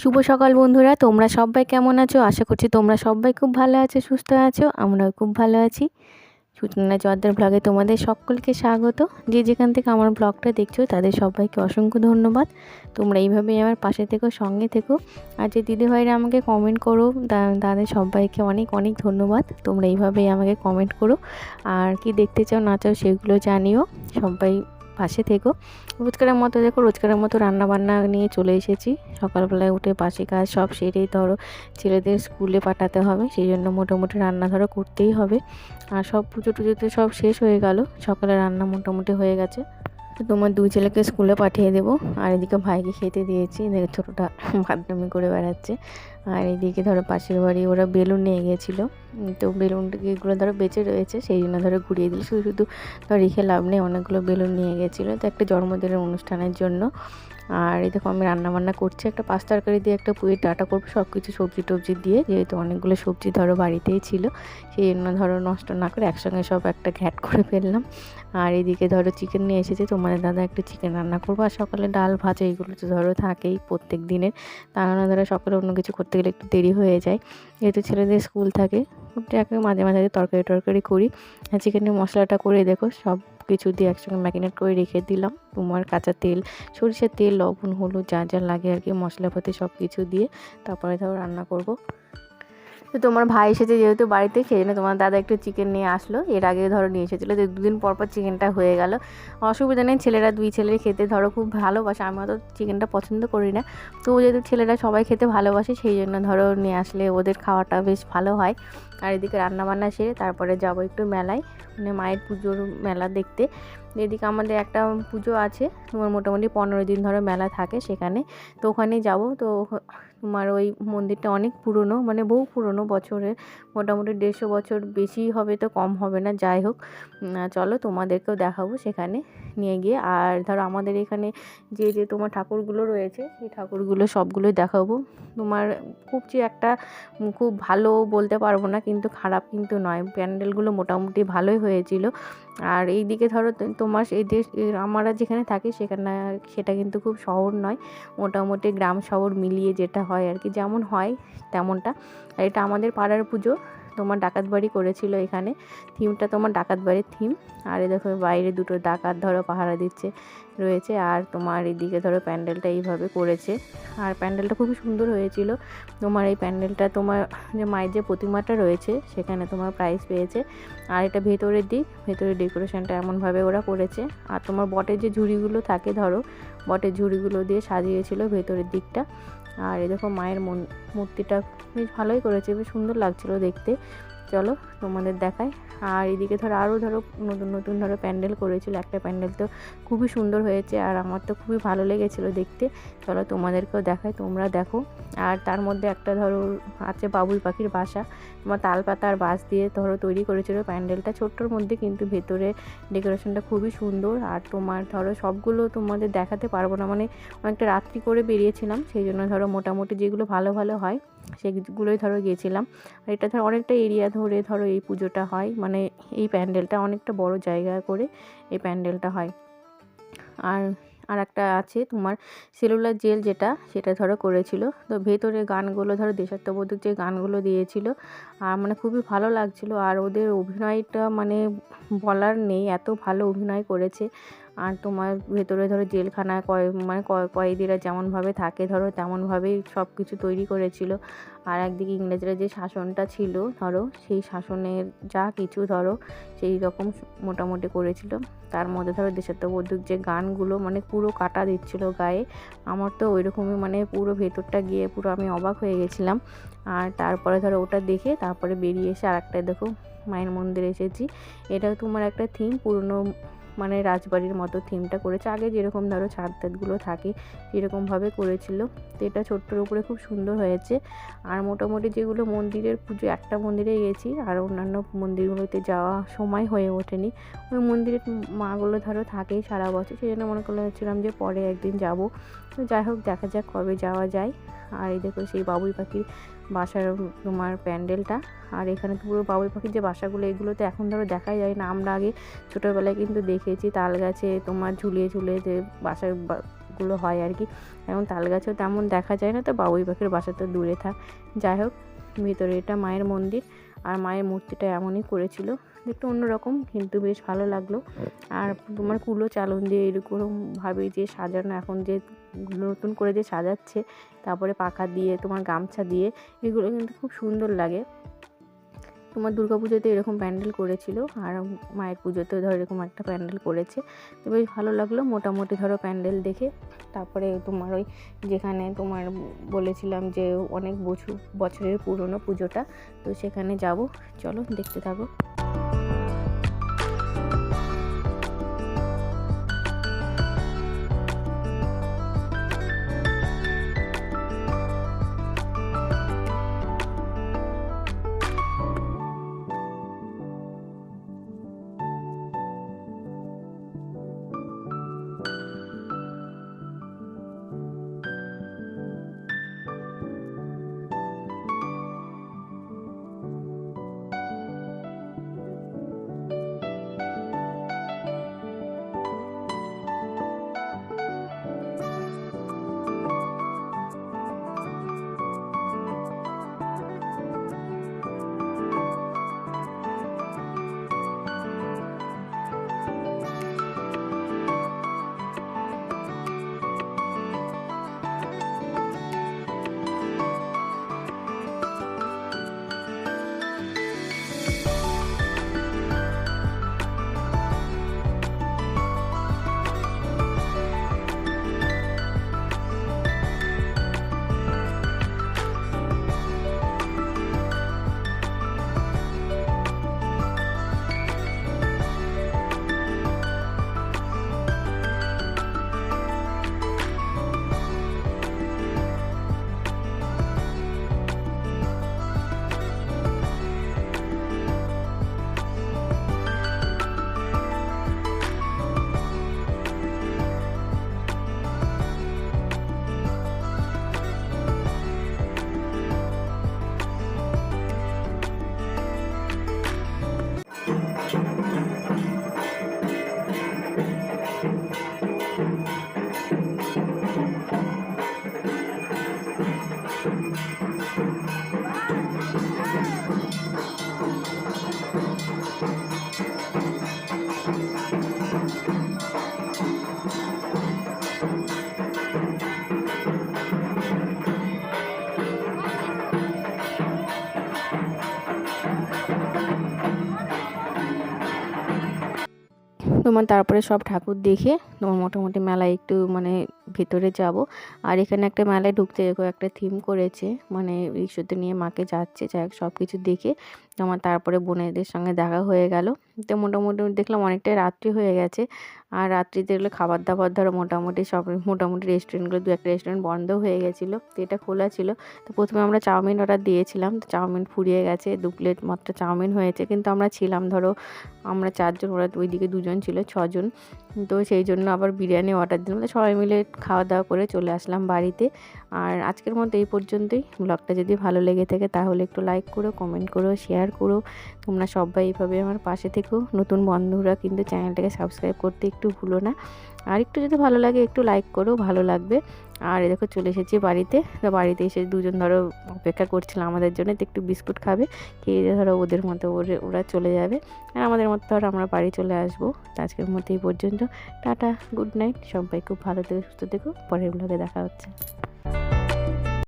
শুভ সকাল বন্ধুরা, তোমরা সবাই কেমন আছো? আশা করছি তোমরা সবাই খুব ভালো আছো, সুস্থ আছো। আমরাও খুব ভালো আছি। সুচনা জর্দার ব্লগে তোমাদের সকলকে স্বাগত। যে যেখান থেকে আমার ব্লগটা দেখছো তাদের সবাইকে অসংখ্য ধন্যবাদ। তোমরা এইভাবেই আমার পাশে থেকো, সঙ্গে থেকো। আর যে দিদিভাইরা আমাকে কমেন্ট করো তাদের সবাইকে অনেক অনেক ধন্যবাদ। তোমরা এইভাবেই আমাকে কমেন্ট করো, আর কি দেখতে চাও না চাও সেগুলো জানিও। সবাই পাশে থেকো। রোজকারের মতো রান্না বান্না নিয়ে চলে এসেছি। সকালবেলায় উঠে বাসি কাজ সব সেরেই ছেলেদের স্কুলে পাঠাতে হবে, সেই জন্য মোটামুটি রান্না করতেই হবে। আর সব পুজো টুজোতে সব শেষ হয়ে গেল, সকালে রান্না মোটামুটি হয়ে গেছে। তো তোমার দুই ছেলেকে স্কুলে পাঠিয়ে দেবো, আর এদিকে ভাইকে খেতে দিয়েছি। দেখো ছোটোটা বাথরুমে করে বেড়াচ্ছে। আর এদিকে পাশের বাড়ি ওরা বেলুন নিয়ে গিয়েছিলো, তো বেলুনগুলো বেঁচে রয়েছে, সেই জন্য ঘুরিয়ে দিল। শুধু শুধু রেখে লাভ নেই, অনেকগুলো বেলুন নিয়ে গেছিলো তো একটা জন্মদিনের অনুষ্ঠানের জন্য। আর এই দেখো আমি রান্নাবান্না করছি, একটা পাঁচ তরকারি দিয়ে একটা পুঁইয়ের ডাঁটা করবো, সব কিছু সবজি টবজি দিয়ে, যেহেতু অনেকগুলো সবজি বাড়িতেই ছিল, সেই জন্য নষ্ট না করে একসঙ্গে সব একটা ঘ্যাট করে ফেললাম। আর এদিকে চিকেন নিয়ে এসেছে, তোমাদের দাদা একটা চিকেন রান্না করবো। আর সকালে ডাল ভাজা এগুলো তো থাকেই প্রত্যেক দিনের, তা না সকালে অন্য কিছু করতে গেলে একটু দেরি হয়ে যায়, যেহেতু ছেলেদের স্কুল থাকে। মাঝে মাঝে তরকারি করি। আর চিকেনের মশলাটা করে দেখো সব কিছু দিয়ে একসঙ্গে ম্যারিনেট করে রেখে দিলাম। তোমার কাঁচা তেল, সরিষার তেল, লবণ, হলুদ যা যা লাগে আর কি, মশলাপাতি সব কিছু দিয়ে তারপরে রান্না করব। তো তোমার ভাই এসেছে যেহেতু বাড়িতে, সেই জন্য তোমার দাদা একটু চিকেন নিয়ে আসলো। এর আগে নিয়ে এসেছিলো, তো দুদিন পর চিকেনটা হয়ে গেল। অসুবিধা নেই, দুই ছেলে খেতে খুব ভালোবাসে। আমি অত চিকেনটা পছন্দ করি না, তো যেহেতু ছেলেরা সবাই খেতে ভালোবাসে, সেই জন্য নিয়ে আসলে ওদের খাওয়াটা বেশ ভালো হয়। আর এদিকে রান্নাবান্না সেরে তারপরে যাবো একটু মেলায়, মানে মায়ের পুজোর মেলা দেখতে। এদিকে আমাদের একটা পুজো আছে, তোমার মোটামুটি 15 দিন মেলা থাকে সেখানে, তো ওখানেই যাবো। তো তোমার ওই মন্দিরটা অনেক পুরনো, মানে বহু পুরনো, বছরের মোটামুটি 150 বছর বেশি হবে, তো কম হবে না। যাই হোক, চলো তোমাদেরকেও দেখাবো সেখানে নিয়ে গিয়ে। আর আমাদের এখানে যে তোমার ঠাকুরগুলো রয়েছে, সেই ঠাকুরগুলো সবগুলোই দেখাবো। তোমার খুব ভালো বলতে পারবো না, কিন্তু খারাপ কিন্তু নয়, প্যান্ডেলগুলো মোটামুটি ভালোই হয়েছিল। আর এই দিকে তোমার এই যে আমরা যেখানে থাকি সেটা কিন্তু খুব শহর নয়, মোটামুটি গ্রাম শহর মিলিয়ে যেটা হয় আর কি, যেমন হয় তেমনটা। আর এটা আমাদের পাড়ার পুজো, তোমার ডাকাত বাড়ি করেছিল এখানে, থিমটা তোমার ডাকাত বাড়ির থিম। আর এই দেখো বাইরে দুটো ডাকাত পাহারা দিচ্ছে রয়েছে। আর তোমার এদিকে প্যান্ডেলটা এইভাবে করেছে, আর প্যান্ডেলটা খুবই সুন্দর হয়েছিল। তোমার এই প্যান্ডেলটা তোমার যে মায়ের যে প্রতিমাটা রয়েছে সেখানে তোমার প্রাইজ পেয়েছে। আর এটা ভেতরের ডেকোরেশনটা এমনভাবে ওরা করেছে। আর তোমার বটের যে ঝুড়িগুলো থাকে, বটের ঝুড়িগুলো দিয়ে সাজিয়েছিল ভেতরের দিকটা। আর এই দেখো মায়ের মূর্তিটা বেশ ভালোই করেছে, বেশ সুন্দর লাগছিল দেখতে। চলো তোমাদের দেখাই। আর এদিকে আরও নতুন নতুন প্যান্ডেল করেছিল, একটা প্যান্ডেল তো খুবই সুন্দর হয়েছে, আর আমার তো খুবই ভালো লেগেছিলো দেখতে। চলো তোমাদেরকেও দেখাই, তোমরা দেখো। আর তার মধ্যে একটা আছে বাবুই পাখির বাসা, তোমার তাল পাতা আর বাঁশ দিয়ে তৈরি করেছিল প্যান্ডেলটা, ছোট্টর মধ্যে, কিন্তু ভেতরে ডেকোরেশনটা খুবই সুন্দর। আর তোমার সবগুলো তোমাদের দেখাতে পারবো না, মানে অনেকটা রাত্রি করে বেরিয়েছিলাম, সেই জন্য মোটামুটি যেগুলো ভালো ভালো হয় সেগুলোই গিয়েছিলাম। আর এটা অনেকটা এরিয়া ধরে এই পুজোটা হয়, মানে এই প্যান্ডেলটা অনেকটা বড় জায়গা করে এই প্যান্ডেলটা হয়। আর একটা আছে তোমার সেলুলার জেল, সেটা করেছিল। তো ভেতরে গানগুলো দেশাত্মবোধক যে গানগুলো দিয়েছিল, আর মানে খুবই ভালো লাগছিল। আর ওদের অভিনয়টা মানে বলার নেই, এত ভালো অভিনয় করেছে। আর তোমার ভেতরে জেলখানায় কয়েদিরা যেমনভাবে থাকে তেমনভাবেই সব কিছু তৈরি করেছিল। আর একদিকে ইংরেজরা যে শাসনটা ছিল সেই শাসনের যা কিছু সেই রকম মোটামুটি করেছিল। তার মধ্যে দেশাত্মবোধক যে গানগুলো মানে পুরো কাটা দিচ্ছিল গায়ে, আমার তো ওইরকমই, মানে পুরো ভেতরটা গিয়ে পুরো আমি অবাক হয়ে গেছিলাম। আর তারপরে ওটা দেখে তারপরে বেরিয়ে এসে আরেকটা দেখো মায়ের মন্দিরে এসেছি। এটাও তোমার একটা থিম, পুরনো মানে রাজবাড়ির মতো থিমটা করেছে, আগে যেরকম ছাদ থাকে সেরকমভাবে করেছিল। তো এটা ছোট্টর উপরে খুব সুন্দর হয়েছে। আর মোটামুটি যেগুলো মন্দিরের পুজো, একটা মন্দিরে গেছি, আর অন্যান্য মন্দিরগুলোতে যাওয়া সময় হয়ে ওঠেনি। ওই মন্দিরের মাগুলো থাকেই সারা বছর, সেই জন্য মনে করছিলাম যে পরে একদিন যাব। তো যাই হোক, দেখা যাক কবে যাওয়া যায়। আর এই দেখো সেই বাবুই পাখির বাসার তোমার প্যান্ডেলটা। আর এখানে পুরো বাবুই পাখির যে বাসাগুলো, এগুলো তো এখন দেখাই যায় না। আমরা আগে ছোটোবেলায় কিন্তু দেখেছি তাল গাছে তোমার ঝুলিয়ে যে বাসার গাছগুলো হয় আর কি। এখন তাল গাছও তেমন দেখা যায় না, তো বাবুই পাখির বাসা তো দূরে থাক। যাই হোক, ভিতরে এটা মায়ের মন্দির, আর মায়ের মূর্তিটা এমনই করেছিল, একটু অন্যরকম কিন্তু বেশ ভালো লাগলো। আর তোমার কুলো চালন দিয়ে এরকমভাবে যে সাজানো, এখন যে নতুন করে যে সাজাচ্ছে, তারপরে পাখা দিয়ে তোমার গামছা দিয়ে, এগুলো কিন্তু খুব সুন্দর লাগে। তোমার দুর্গাপুজোতে এরকম প্যান্ডেল করেছিল, আর মায়ের পুজোতেও ধরো এরকম একটা প্যান্ডেল করেছে, তো বেশ ভালো লাগলো মোটামুটি ধরো প্যান্ডেল দেখে। তারপরে তোমার ওই যেখানে তোমার বলেছিলাম যে অনেক বছরের পুরনো পুজোটা, তো সেখানে যাব, চলো দেখতে থাকো। তোমার তারপরে সব ঠাকুর দেখে তোমার মোটামুটি মেলায় একটু মানে ভেতরে যাব। আর এখানে একটা মেলায় ঢুকতে দেখো একটা থিম করেছে, মানে রিক্সাতে নিয়ে মাকে যাচ্ছে, যাই হোক সব কিছু দেখে তোমার তারপরে বোনেদের সঙ্গে দেখা হয়ে গেল। তো মোটামুটি দেখলাম অনেকটাই রাত্রি হয়ে গেছে, আর রাত্রিতে এগুলো খাবার দাবার ধরো মোটামুটি রেস্টুরেন্টগুলো, দু একটা রেস্টুরেন্ট বন্ধ হয়ে গেছিলো, তো এটা খোলা ছিল। তো প্রথমে আমরা চাউমিন অর্ডার দিয়েছিলাম, তো চাউমিন ফুরিয়ে গেছে, 2 প্লেট মাত্র চাউমিন হয়েছে, কিন্তু আমরা ছিলাম ধরো আমরা 4 জন, ওরা ওইদিকে 2 জন ছিল, 6 জন, তো সেই জন্য আবার বিরিয়ানি অর্ডার দিলাম। তো সবাই মিলে খাওয়া দাওয়া করে চলে আসলাম বাড়িতে। আর আজকের মতো এই পর্যন্তই। ব্লগটা যদি ভালো লেগে থাকে তাহলে একটু লাইক করো, কমেন্ট করো, শেয়ার করো। তোমরা সবাই এইভাবে আমার পাশে থেকো। নতুন বন্ধুরা কিন্তু চ্যানেলটাকে সাবস্ক্রাইব করতে একটু ভুলো না। আর একটু যদি ভালো লাগে একটু লাইক করো, ভালো লাগবে। আর দেখো চলে এসেছি বাড়িতে। তো বাড়িতে এসে 2 জন ধরো অপেক্ষা করছিল আমাদের জন্য, তো একটু বিস্কুট খাবে, খেয়ে ধরো ওদের মতো ওরা চলে যাবে, আর আমাদের মতো ধরো আমরা বাড়ি চলে আসবো। তো আজকের মতো এই পর্যন্ত। টাটা, গুড নাইট, সবাই খুব ভালো থেকো, সুস্থ থেকো, পরের ব্লগে দেখা হচ্ছে।